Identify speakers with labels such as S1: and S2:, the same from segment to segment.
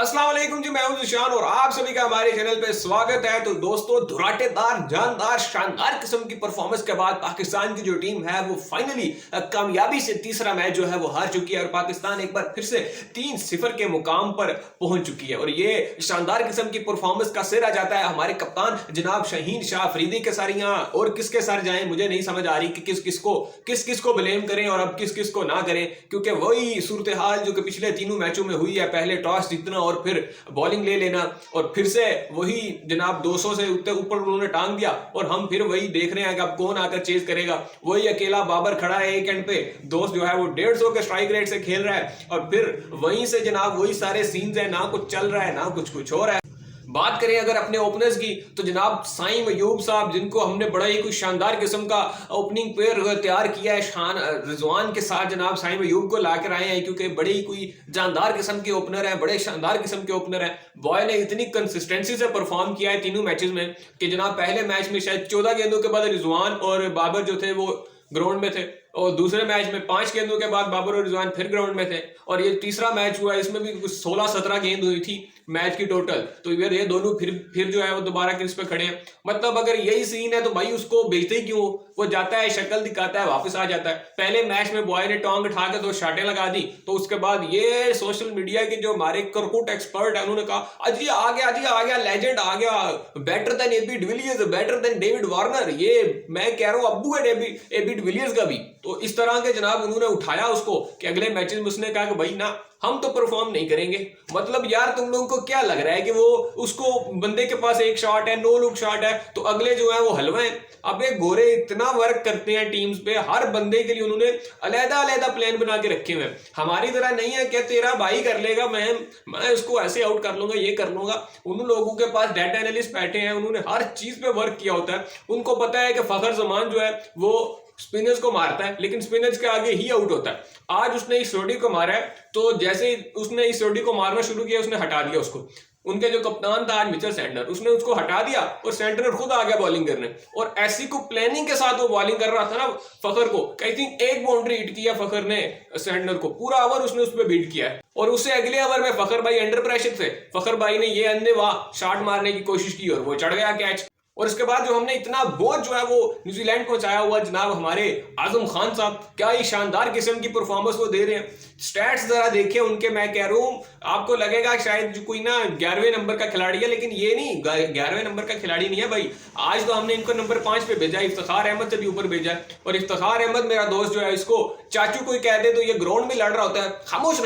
S1: अस्सलाम वालेकुम जी, मैं हूं ज़िशान और आप सभी का हमारे चैनल पे स्वागत है। तो दोस्तों, धुराटेदार, जानदार, शानदार किस्म की परफॉर्मेंस के बाद पाकिस्तान की जो टीम है वो फाइनली कामयाबी से तीसरा मैच जो है वो हार चुकी है और पाकिस्तान एक बार फिर से 3-0 के मुकाम पर पहुंच चुकी है। और ये शानदार किस्म की परफॉर्मेंस का सिर आ जाता है हमारे कप्तान जनाब शाहीन शाह अफरीदी के साथ। और किसके साथ जाएं मुझे नहीं समझ आ रही कि किस किस को ब्लेम करें और अब किस किस को ना करें, क्योंकि वही सूरत हाल जो कि पिछले तीनों मैचों में हुई है। पहले टॉस जीतना और फिर बॉलिंग ले लेना और फिर से वही जनाब 200 से ऊपर उन्होंने टांग दिया और हम फिर वही देख रहे हैं कि अब कौन आकर चेज करेगा। वही अकेला बाबर खड़ा है एक एंड पे, दोस्त जो है वो 150 के स्ट्राइक रेट से खेल रहा है और फिर वहीं से जनाब वही सारे सीन्स है, ना कुछ चल रहा है ना कुछ हो रहा है। बात करें अगर अपने ओपनर्स की तो जनाब साइम अयूब साहब, जिनको हमने बड़ा ही कोई शानदार किस्म का ओपनिंग पेयर तैयार किया है शान रिजवान के साथ, जनाब साइम अयूब को लाकर आए हैं क्योंकि बड़े ही कोई जानदार किस्म के ओपनर है, बड़े शानदार किस्म के ओपनर है। बॉय ने इतनी कंसिस्टेंसी से परफॉर्म किया है तीनों मैचेस में कि जनाब पहले मैच में शायद 14 गेंदों के बाद रिजवान और बाबर जो थे वो ग्राउंड में थे और दूसरे मैच में 5 गेंदों के बाद बाबर और रिजवान फिर ग्राउंड में थे और ये तीसरा मैच हुआ, इसमें भी कुछ 16-17 गेंद हुई थी मैच की टोटल। तो ये दोनों फिर जो है वो दोबारा क्रीज पे खड़े हैं। मतलब अगर यही सीन है तो भाई उसको बेचते ही क्यों? वो जाता है, शक्ल दिखाता है, वापस आ जाता है। पहले मैच में बॉय ने टोंग उठा के 2 शाटें लगा दी, तो उसके बाद ये सोशल मीडिया के जो हमारे करकुट एक्सपर्ट है उन्होंने कहा अजी आ गया लेजेंड आ गया, better than AB de Villiers, better than David Warner. ये मैं कह रहा हूँ अब्बू है एबी डिविलियर्स का भी। तो इस तरह के जनाब उन्होंने उठाया उसको कि अगले मैचेस में उसने कहा कि भाई ना, हम तो परफॉर्म नहीं करेंगे। मतलब यार तुम लोगों को क्या लग रहा है कि वो उसको बंदे के पास एक शॉट है, नो लुक शॉट है, तो अगले जो है वो हलवा है। अबे गोरे इतना वर्क करते हैं टीम्स पे, हर बंदे के लिए उन्होंने अलग-अलग प्लान बना के रखे हुए हैं। हमारी तरह नहीं है कि तेरा भाई कर लेगा, मैं उसको ऐसे आउट कर लूंगा, ये कर लूंगा। उन लोगों के पास डाटा एनालिस्ट बैठे हैं, उन्होंने हर चीज पे वर्क किया होता है। उनको पता है कि फखर जमान जो है वो स्पिनर्स को मारता है लेकिन स्पिनर्स के आगे ही आउट होता है। आज उसने इस रोडी को मारा है, तो जैसे ही उसने इस रोडी को मारना शुरू किया उसने हटा दिया उसको। उनके जो कप्तान था आज मिचेल सैंटनर, उसने उसको हटा दिया और सैंटनर खुद आ गया बॉलिंग करने और ऐसी को प्लानिंग के साथ वो बॉलिंग कर रहा था ना फखर को। आई थिंक एक बाउंड्री हिट किया फखर ने सैंटनर को, पूरा ओवर उसने उस पर बीट किया है और उससे अगले ओवर में फखर भाई अंडर प्रेशर थे, फखर भाई ने ये अंधे वाह शॉट मारने की कोशिश की और वो चढ़ गया कैच। और इसके बाद जो हमने इतना बोझ जो है वो न्यूजीलैंड को पहुंचाया हुआ जनाब हमारे आजम खान साहब, क्या ही शानदार किस्म की परफॉर्मेंस वो दे रहे हैं। स्टैट्स जरा देखिए उनके, मैं कह रहा हूँ आपको लगेगा शायद जो कोई ना 11वें नंबर का खिलाड़ी है, लेकिन ये नहीं 11वें नंबर का खिलाड़ी नहीं है भाई। आज तो हमने इनको नंबर 5 पे भेजा, इफ्तिखार अहमद से भी ऊपर भेजा है। और इफ्तिखार अहमद मेरा दोस्त जो है, इसको चाचू कोई कह दे तो ये ग्राउंड में लड़ रहा होता है, खामोश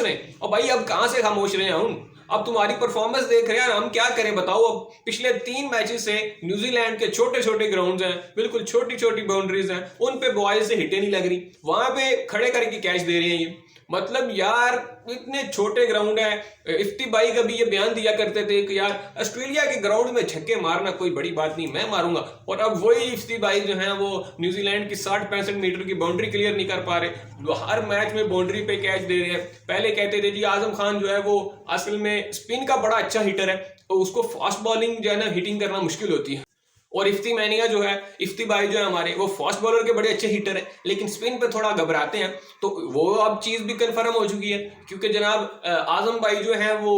S1: रहे। और भाई अब कहां से खामोश रहे हम? अब तुम्हारी परफॉर्मेंस देख रहे हैं, हम क्या करें बताओ। अब पिछले 3 मैचेस से न्यूजीलैंड के छोटे ग्राउंड्स हैं, बिल्कुल छोटी बाउंड्रीज हैं, उन पे बॉय से हिटें नहीं लग रही, वहां पे खड़े करके कैच दे रहे हैं ये। मतलब यार इतने छोटे ग्राउंड है। इफ्ती भाई का भी ये बयान दिया करते थे कि यार ऑस्ट्रेलिया के ग्राउंड में छक्के मारना कोई बड़ी बात नहीं, मैं मारूंगा। और अब वही इफ्ती भाई जो है वो न्यूजीलैंड की 60-65 मीटर की बाउंड्री क्लियर नहीं कर पा रहे, हर मैच में बाउंड्री पे कैच दे रहे हैं। पहले कहते थे जी आजम खान जो है वो असल में स्पिन का बड़ा अच्छा हिटर है, तो उसको फास्ट बॉलिंग जो है ना हिटिंग करना मुश्किल होती है। और इफ्ती मैनिया जो है, इफ्ती भाई जो है हमारे, वो फास्ट बॉलर के बड़े अच्छे हिटर हैं लेकिन स्पिन पे थोड़ा घबराते हैं। तो वो अब चीज भी कंफर्म हो चुकी है क्योंकि जनाब आजम भाई जो है वो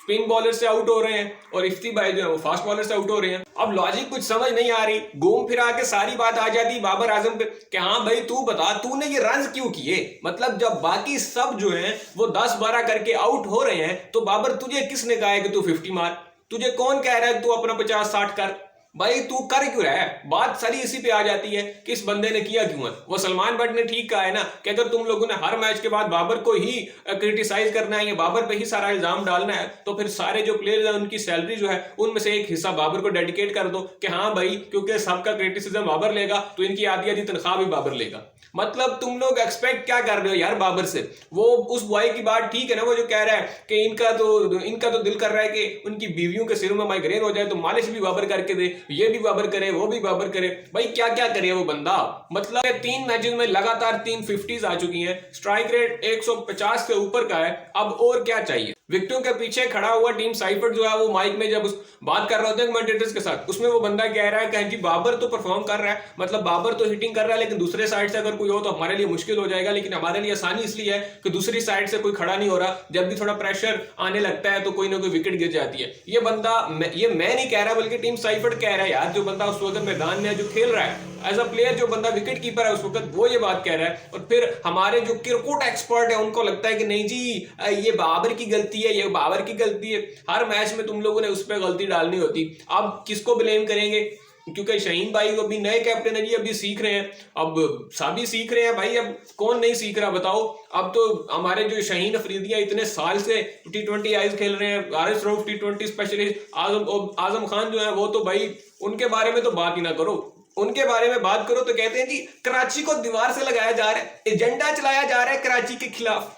S1: स्पिन बॉलर से आउट हो रहे हैं और इफ्ती भाई जो है वो फास्ट बॉलर से आउट हो रहे हैं। अब लॉजिक कुछ समझ नहीं आ रही, घूम फिरा के सारी बात आ जाती बाबर आजम पे कि हाँ भाई तू बता तूने ये रन क्यों किए। मतलब जब बाकी सब जो है वो 10-12 करके आउट हो रहे हैं तो बाबर तुझे किसने कहा है कि तू 50 मार? तुझे कौन कह रहा है तू अपना 50-60 कर? भाई तू कर क्यों रहा है? बात सारी इसी पे आ जाती है कि इस बंदे ने किया क्यों है। वो सलमान भट्ट ने ठीक कहा है ना कि अगर तुम लोगों ने हर मैच के बाद बाबर को ही क्रिटिसाइज करना है या बाबर पे ही सारा इल्जाम डालना है तो फिर सारे जो प्लेयर्स हैं उनकी सैलरी जो है उनमें से एक हिस्सा बाबर को डेडिकेट कर दो कि हाँ भाई क्योंकि सबका क्रिटिसिज्म बाबर लेगा तो इनकी आधी तनख्वाह भी बाबर लेगा। मतलब तुम लोग एक्सपेक्ट क्या कर रहे हो यार बाबर से? वो उस बॉय की बात ठीक है ना, वो जो कह रहा है कि इनका तो दिल कर रहा है कि उनकी बीवियों के सिरों में माइग्रेन हो जाए तो मालिश भी बाबर करके दे, ये भी बाबर करे वो भी बाबर करे। भाई क्या क्या करे वो बंदा। मतलब 3 मैचेस में लगातार 3 50s आ चुकी हैं, स्ट्राइक रेट 150 से ऊपर का है, अब और क्या चाहिए। विकेटों के पीछे खड़ा हुआ टीम साइफर्ट जो है वो माइक में जब उस बात कर रहे होते हैं कमेंटेटर्स के साथ, उसमें वो बंदा कह रहा है कि जी बाबर तो परफॉर्म कर रहा है, मतलब बाबर तो हिटिंग कर रहा है, लेकिन दूसरे साइड से अगर कोई हो तो हमारे लिए मुश्किल हो जाएगा। लेकिन हमारे लिए आसानी इसलिए है कि दूसरी साइड से कोई खड़ा नहीं हो रहा, जब भी थोड़ा प्रेशर आने लगता है तो कोई ना कोई विकेट गिर जाती है। ये बंदा ये मैं नहीं कह रहा बल्कि टीम साइफर्ट कह रहा है यार, जो बंदा उस वक्त मैदान में जो खेल रहा है एज अ प्लेयर, जो बंदा विकेट कीपर है उस वक्त, वो ये बात कह रहा है। और फिर हमारे जो क्रिकेट एक्सपर्ट है उनको लगता है कि नहीं जी ये बाबर की गलती है, ये बाबर की गलती है। हर मैच में तुम लोगों ने उस पर गलती डालनी होती। अब किसको ब्लेम करेंगे, क्योंकि शाहीन भाई अभी नए कैप्टन है जी, अभी सीख रहे हैं, अब सभी सीख रहे हैं भाई, अब कौन नहीं सीख रहा बताओ। अब तो हमारे जो शाहीन अफरीदियां इतने साल से T20 आईज खेल रहे हैं, हारिस रऊफ T20 स्पेशलिस्ट, आजम खान जो है वो तो भाई उनके बारे में तो बात ही ना करो। उनके बारे में बात करो तो कहते हैं जी कराची को दीवार से लगाया जा रहा है, एजेंडा चलाया जा रहा है कराची के खिलाफ।